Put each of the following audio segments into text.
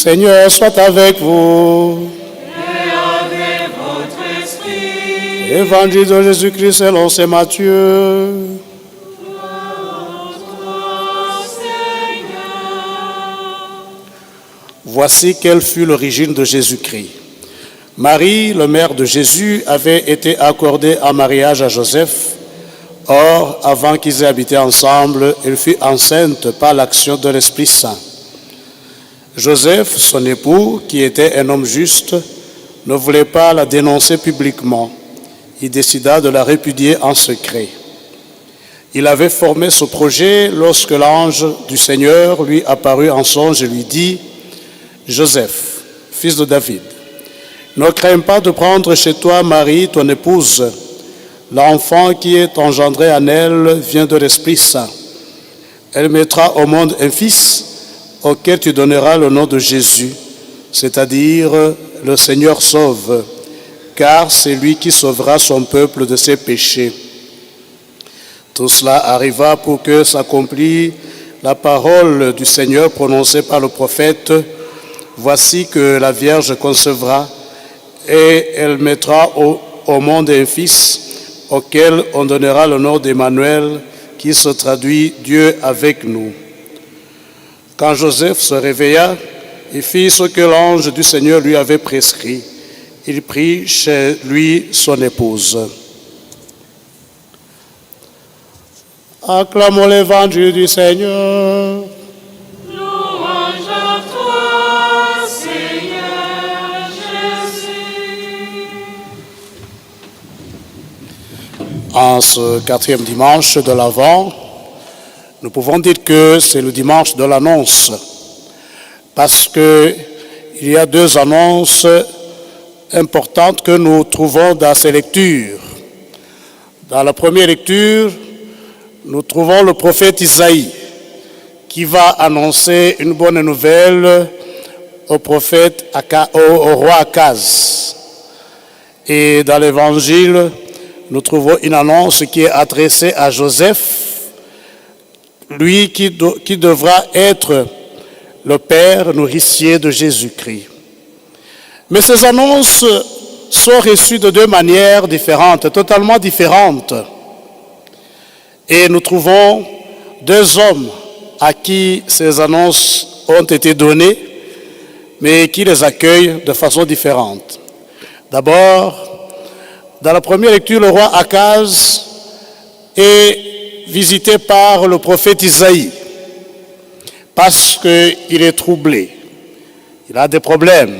Seigneur soit avec vous. Et avec votre esprit. Évangile de Jésus-Christ selon saint Matthieu. Voici quelle fut l'origine de Jésus-Christ. Marie, le mère de Jésus, avait été accordée en mariage à Joseph. Or, avant qu'ils aient habité ensemble, elle fut enceinte par l'action de l'Esprit Saint. Joseph, son époux, qui était un homme juste, ne voulait pas la dénoncer publiquement. Il décida de la répudier en secret. Il avait formé ce projet lorsque l'ange du Seigneur lui apparut en songe et lui dit « Joseph, fils de David, ne crains pas de prendre chez toi Marie, ton épouse. L'enfant qui est engendré en elle vient de l'Esprit Saint. Elle mettra au monde un fils auquel tu donneras le nom de Jésus, c'est-à-dire le Seigneur sauve, car c'est lui qui sauvera son peuple de ses péchés. » Tout cela arriva pour que s'accomplisse la parole du Seigneur prononcée par le prophète. Voici que la Vierge concevra et elle mettra au monde un fils auquel on donnera le nom d'Emmanuel, qui se traduit Dieu avec nous. Quand Joseph se réveilla, il fit ce que l'ange du Seigneur lui avait prescrit. Il prit chez lui son épouse. Acclamons l'évangile du Seigneur. Louange à toi, Seigneur Jésus. En ce 4e dimanche de l'Avent, nous pouvons dire que c'est le dimanche de l'annonce, parce qu'il y a 2 annonces importantes que nous trouvons dans ces lectures. Dans la première lecture, nous trouvons le prophète Isaïe qui va annoncer une bonne nouvelle au roi Akaz. Et dans l'évangile, nous trouvons une annonce qui est adressée à Joseph, lui qui devra être le père nourricier de Jésus-Christ. Mais ces annonces sont reçues de 2 manières différentes, totalement différentes. Et nous trouvons 2 hommes à qui ces annonces ont été données, mais qui les accueillent de façon différente. D'abord, dans la première lecture, le roi Akaz est visité par le prophète Isaïe parce qu'il est troublé, il a des problèmes,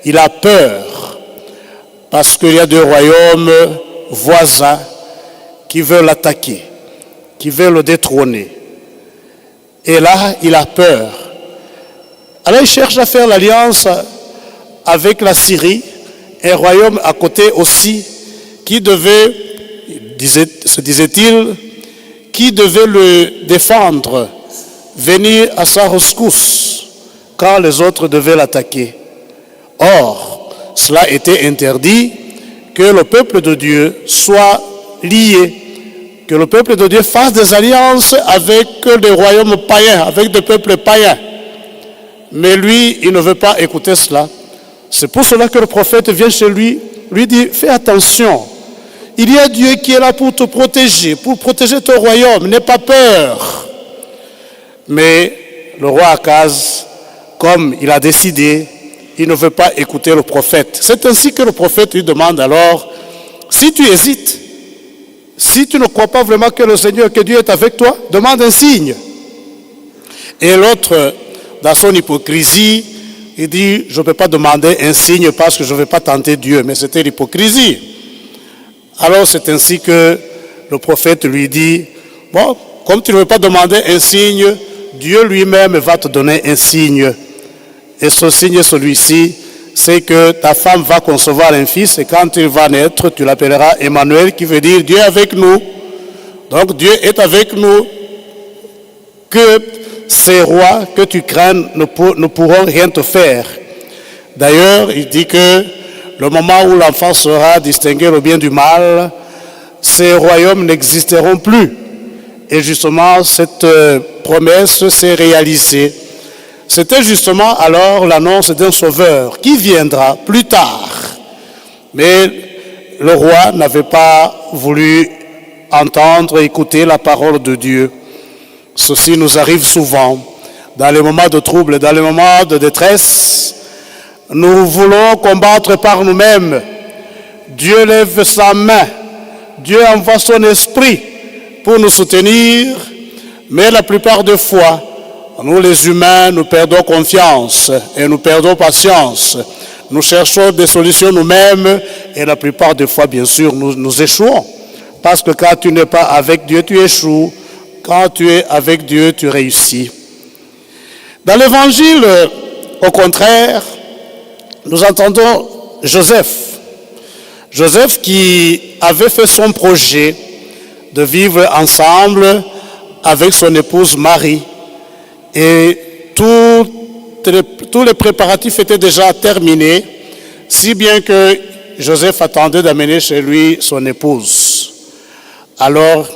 il a peur parce qu'il y a 2 royaumes voisins qui veulent l'attaquer, qui veulent le détrôner. Et là, il a peur. Alors il cherche à faire l'alliance avec la Syrie, un royaume à côté aussi, qui devait, se disait-il, qui devait le défendre, venir à sa rescousse quand les autres devaient l'attaquer. Or, cela était interdit, que le peuple de Dieu soit lié, que le peuple de Dieu fasse des alliances avec des royaumes païens, avec des peuples païens. Mais lui, il ne veut pas écouter cela. C'est pour cela que le prophète vient chez lui, lui dit, fais attention. Il y a Dieu qui est là pour te protéger, pour protéger ton royaume, n'aie pas peur. Mais le roi Akaz, comme il a décidé, il ne veut pas écouter le prophète. C'est ainsi que le prophète lui demande alors, si tu hésites, si tu ne crois pas vraiment que le Seigneur, que Dieu est avec toi, demande un signe. Et l'autre, dans son hypocrisie, il dit, je ne peux pas demander un signe parce que je ne vais pas tenter Dieu. Mais c'était l'hypocrisie. Alors c'est ainsi que le prophète lui dit, bon, comme tu ne veux pas demander un signe, Dieu lui-même va te donner un signe. Et ce signe, celui-ci, c'est que ta femme va concevoir un fils et quand il va naître, tu l'appelleras Emmanuel, qui veut dire Dieu est avec nous. Donc Dieu est avec nous. Que ces rois que tu crains ne pourront rien te faire. D'ailleurs, il dit que le moment où l'enfant saura distinguer le bien du mal, ces royaumes n'existeront plus. Et justement, cette promesse s'est réalisée. C'était justement alors l'annonce d'un sauveur qui viendra plus tard. Mais le roi n'avait pas voulu entendre, écouter la parole de Dieu. Ceci nous arrive souvent. Dans les moments de trouble, dans les moments de détresse, nous voulons combattre par nous-mêmes. Dieu lève sa main. Dieu envoie son esprit pour nous soutenir. Mais la plupart des fois, nous les humains, nous perdons confiance et nous perdons patience. Nous cherchons des solutions nous-mêmes et la plupart des fois, bien sûr, nous échouons. Parce que quand tu n'es pas avec Dieu, tu échoues. Quand tu es avec Dieu, tu réussis. Dans l'Évangile, au contraire, nous entendons Joseph. Joseph qui avait fait son projet de vivre ensemble avec son épouse Marie. Et tous les préparatifs étaient déjà terminés, si bien que Joseph attendait d'amener chez lui son épouse. Alors,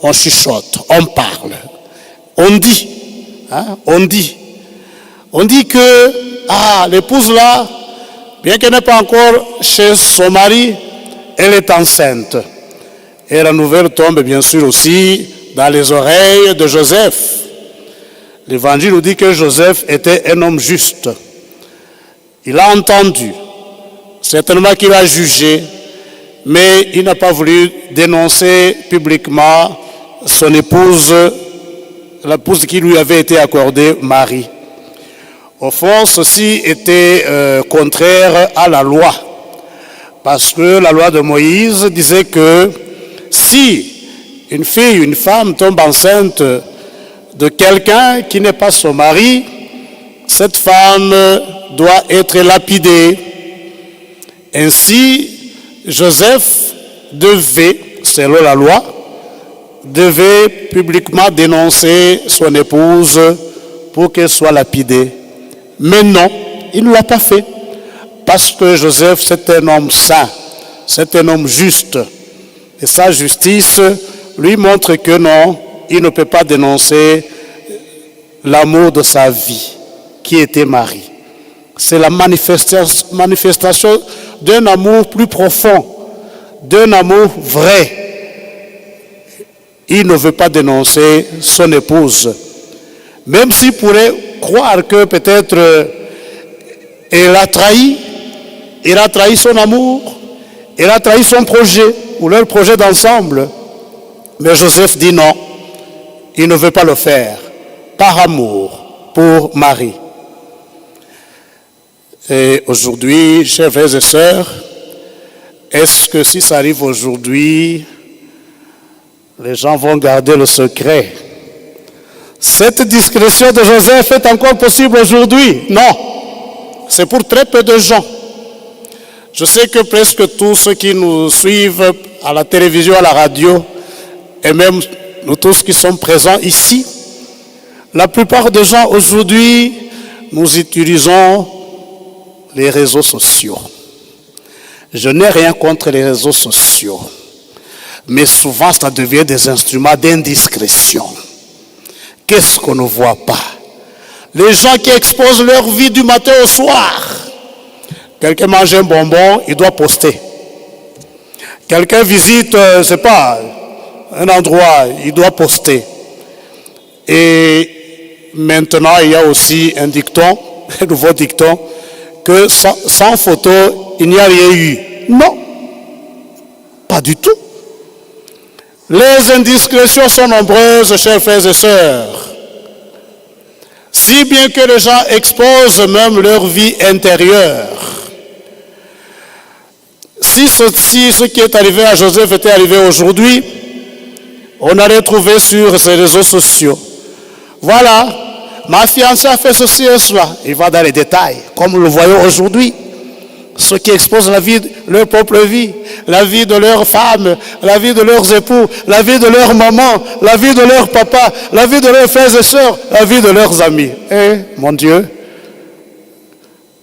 on chuchote, on parle, on dit, on dit que, l'épouse là, bien qu'elle n'est pas encore chez son mari, elle est enceinte. Et la nouvelle tombe bien sûr aussi dans les oreilles de Joseph. L'Évangile nous dit que Joseph était un homme juste. Il a entendu, certainement qu'il a jugé, mais il n'a pas voulu dénoncer publiquement son épouse, l'épouse qui lui avait été accordée, Marie. Au fond, ceci était contraire à la loi, parce que la loi de Moïse disait que si une fille, une femme tombe enceinte de quelqu'un qui n'est pas son mari, cette femme doit être lapidée. Ainsi, Joseph devait, selon la loi, devait publiquement dénoncer son épouse pour qu'elle soit lapidée. Mais non, il ne l'a pas fait. Parce que Joseph, c'est un homme saint, c'est un homme juste. Et sa justice lui montre que non, il ne peut pas dénoncer l'amour de sa vie, qui était Marie. C'est la manifestation d'un amour plus profond, d'un amour vrai. Il ne veut pas dénoncer son épouse. Même s'il pourrait croire que peut-être elle a trahi son amour, elle a trahi son projet, ou leur projet d'ensemble. Mais Joseph dit non, il ne veut pas le faire, par amour pour Marie. Et aujourd'hui, chers frères et sœurs, est-ce que si ça arrive aujourd'hui, les gens vont garder le secret? Cette discrétion de Joseph est encore possible aujourd'hui? Non, c'est pour très peu de gens. Je sais que presque tous ceux qui nous suivent à la télévision, à la radio, et même nous tous qui sommes présents ici, la plupart des gens aujourd'hui, nous utilisons les réseaux sociaux. Je n'ai rien contre les réseaux sociaux, mais souvent ça devient des instruments d'indiscrétion. Qu'est-ce qu'on ne voit pas? Les gens qui exposent leur vie du matin au soir. Quelqu'un mange un bonbon, il doit poster. Quelqu'un visite, je ne sais pas, un endroit, il doit poster. Et maintenant, il y a aussi un dicton, un nouveau dicton, que sans photo, il n'y a rien eu. Non, pas du tout. Les indiscrétions sont nombreuses, chers frères et sœurs. Si bien que les gens exposent même leur vie intérieure. Si ce qui est arrivé à Joseph était arrivé aujourd'hui, on allait trouver sur ses réseaux sociaux. Voilà, ma fiancée a fait ceci et cela. Il va dans les détails, comme nous le voyons aujourd'hui. Ceux qui exposent la vie, leur propre vie, la vie de leurs femmes, la vie de leurs époux, la vie de leur maman, la vie de leur papa, la vie de leurs frères et sœurs, la vie de leurs amis. Et, mon Dieu,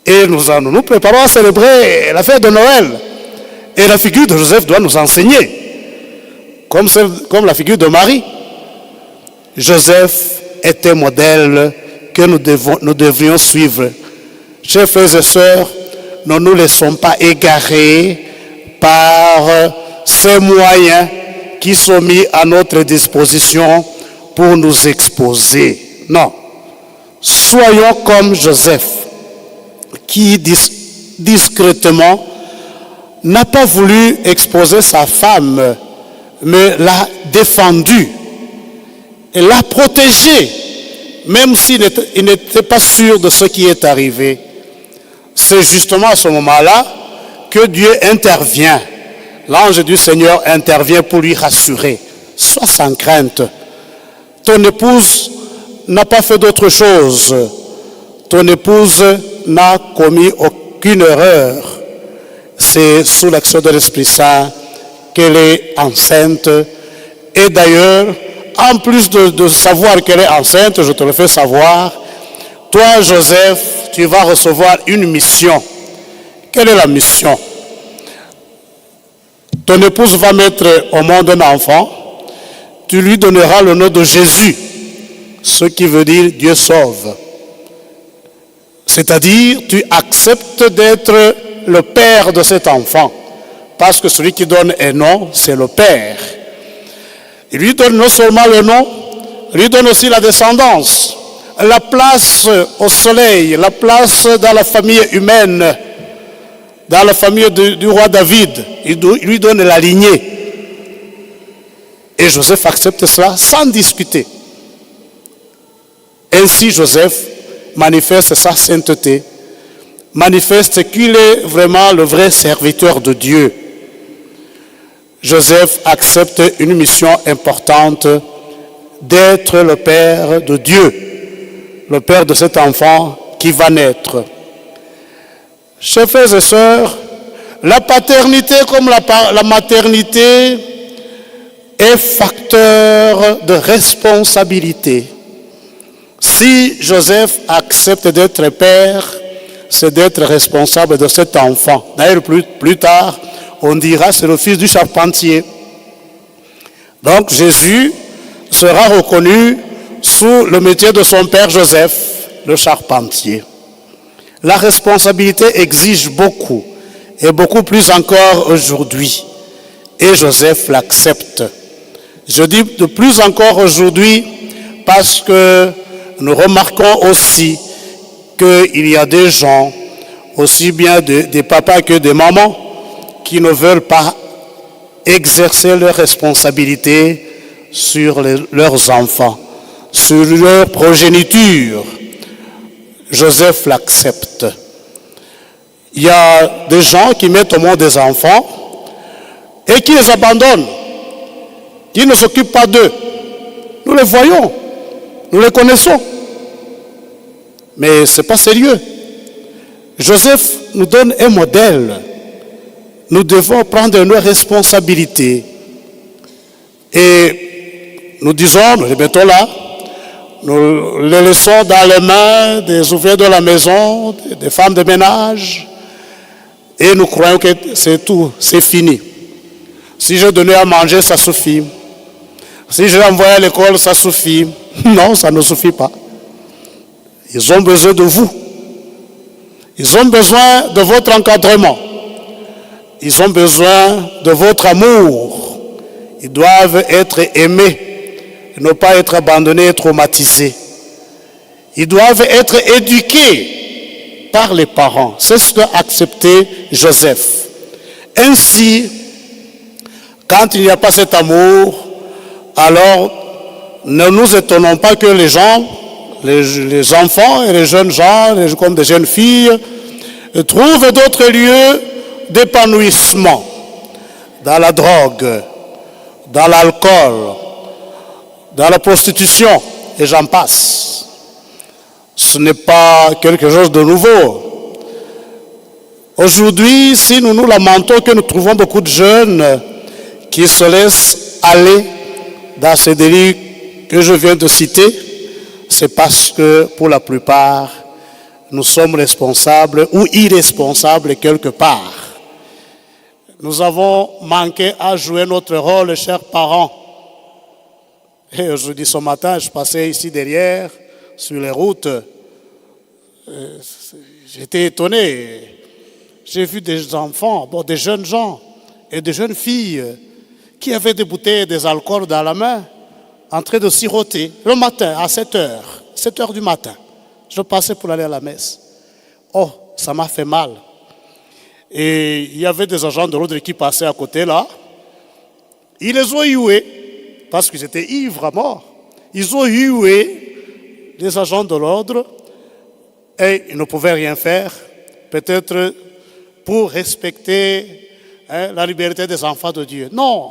et nous préparons à célébrer la fête de Noël. Et la figure de Joseph doit nous enseigner, comme la figure de Marie. Joseph est un modèle que nous devrions suivre. Chers frères et sœurs, ne nous laissons pas égarer par ces moyens qui sont mis à notre disposition pour nous exposer. Non. Soyons comme Joseph, qui discrètement n'a pas voulu exposer sa femme, mais l'a défendue et l'a protégée, même s'il n'était pas sûr de ce qui est arrivé. C'est justement à ce moment-là que Dieu intervient. L'ange du Seigneur intervient pour lui rassurer. Sois sans crainte. Ton épouse n'a pas fait d'autre chose. Ton épouse n'a commis aucune erreur. C'est sous l'action de l'Esprit Saint qu'elle est enceinte. Et d'ailleurs, en plus de savoir qu'elle est enceinte, je te le fais savoir, toi, Joseph, tu vas recevoir une mission. Quelle est la mission? Ton épouse va mettre au monde un enfant. Tu lui donneras le nom de Jésus, ce qui veut dire Dieu sauve. C'est-à-dire, tu acceptes d'être le père de cet enfant. Parce que celui qui donne un nom, c'est le père. Il lui donne non seulement le nom, il lui donne aussi la descendance, la place au soleil, la place dans la famille humaine, dans la famille du roi David. Il lui donne la lignée. Et Joseph accepte cela sans discuter. Ainsi, Joseph manifeste sa sainteté, manifeste qu'il est vraiment le vrai serviteur de Dieu. Joseph accepte une mission importante d'être le père de Dieu, le père de cet enfant qui va naître. Chers frères et sœurs, la paternité comme la maternité est facteur de responsabilité. Si Joseph accepte d'être père, c'est d'être responsable de cet enfant. D'ailleurs, plus tard, on dira c'est le fils du charpentier. Donc Jésus sera reconnu sous le métier de son père Joseph, le charpentier. La responsabilité exige beaucoup, et beaucoup plus encore aujourd'hui. Et Joseph l'accepte. Je dis de plus encore aujourd'hui parce que nous remarquons aussi qu'il y a des gens, aussi bien des papas que des mamans, qui ne veulent pas exercer leurs responsabilités sur leurs enfants, sur leur progéniture. Joseph l'accepte. Il y a des gens qui mettent au monde des enfants et qui les abandonnent, qui ne s'occupent pas d'eux. Nous les voyons, nous les connaissons. Mais ce n'est pas sérieux. Joseph nous donne un modèle. Nous devons prendre nos responsabilités. Et nous disons, nous les mettons là, nous les laissons dans les mains des ouvriers de la maison, des femmes de ménage, et nous croyons que c'est tout, c'est fini. Si je donnais à manger, ça suffit. Si je l'envoie à l'école, ça suffit. Non, ça ne suffit pas. Ils ont besoin de vous. Ils ont besoin de votre encadrement. Ils ont besoin de votre amour. Ils doivent être aimés, ne pas être abandonnés et traumatisés. Ils doivent être éduqués par les parents. C'est ce qu'a accepté Joseph. Ainsi, quand il n'y a pas cet amour, alors ne nous étonnons pas que les gens, les enfants et les jeunes gens, comme des jeunes filles, trouvent d'autres lieux d'épanouissement dans la drogue, dans l'alcool, dans la prostitution, et j'en passe. Ce n'est pas quelque chose de nouveau. Aujourd'hui, si nous nous lamentons que nous trouvons beaucoup de jeunes qui se laissent aller dans ces délits que je viens de citer, c'est parce que pour la plupart, nous sommes responsables ou irresponsables quelque part. Nous avons manqué à jouer notre rôle, chers parents. Et aujourd'hui, ce matin, je passais ici derrière, sur les routes, j'étais étonné. J'ai vu des enfants, des jeunes gens et des jeunes filles qui avaient des bouteilles et des alcools dans la main en train de siroter le matin à 7 heures du matin. Je passais pour aller à la messe. Oh, ça m'a fait mal. Et il y avait des agents de l'ordre qui passaient à côté là. Ils les ont hués parce qu'ils étaient ivres à mort. Ils ont hué les agents de l'ordre et ils ne pouvaient rien faire. Peut-être pour respecter la liberté des enfants de Dieu. Non,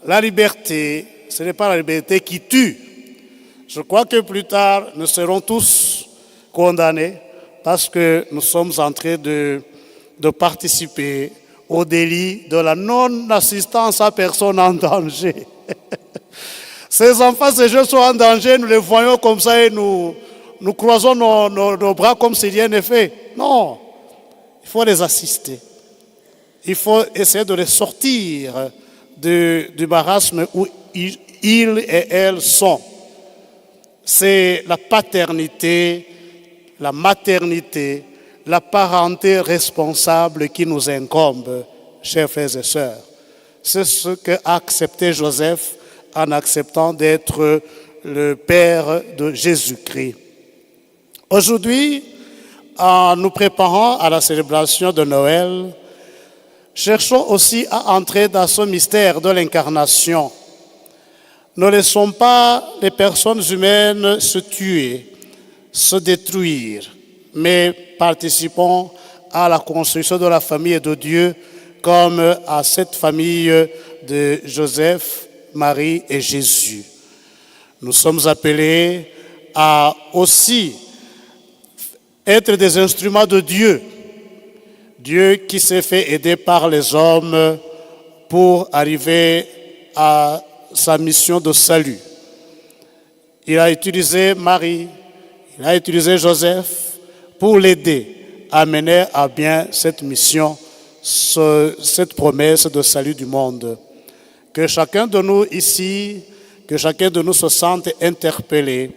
la liberté, ce n'est pas la liberté qui tue. Je crois que plus tard, nous serons tous condamnés parce que nous sommes en train de participer au délit de la non-assistance à personne en danger. Ces enfants, ces jeunes sont en danger, nous les voyons comme ça et nous croisons nos bras comme si rien n'est fait. Non, il faut les assister. Il faut essayer de les sortir du marasme où ils et elles sont. C'est la paternité, la maternité, la parenté responsable qui nous incombe, chers frères et sœurs. C'est ce qu'a accepté Joseph en acceptant d'être le père de Jésus-Christ. Aujourd'hui, en nous préparant à la célébration de Noël, cherchons aussi à entrer dans ce mystère de l'incarnation. Ne laissons pas les personnes humaines se tuer, se détruire, mais participons à la construction de la famille de Dieu comme à cette famille de Joseph, Marie et Jésus. Nous sommes appelés à aussi être des instruments de Dieu. Dieu qui s'est fait aider par les hommes pour arriver à sa mission de salut. Il a utilisé Marie, il a utilisé Joseph pour l'aider à mener à bien cette mission, cette promesse de salut du monde. Que chacun de nous ici, que chacun de nous se sente interpellé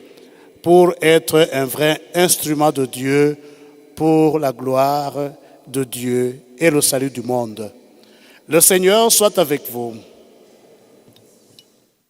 pour être un vrai instrument de Dieu pour la gloire de Dieu et le salut du monde. Le Seigneur soit avec vous.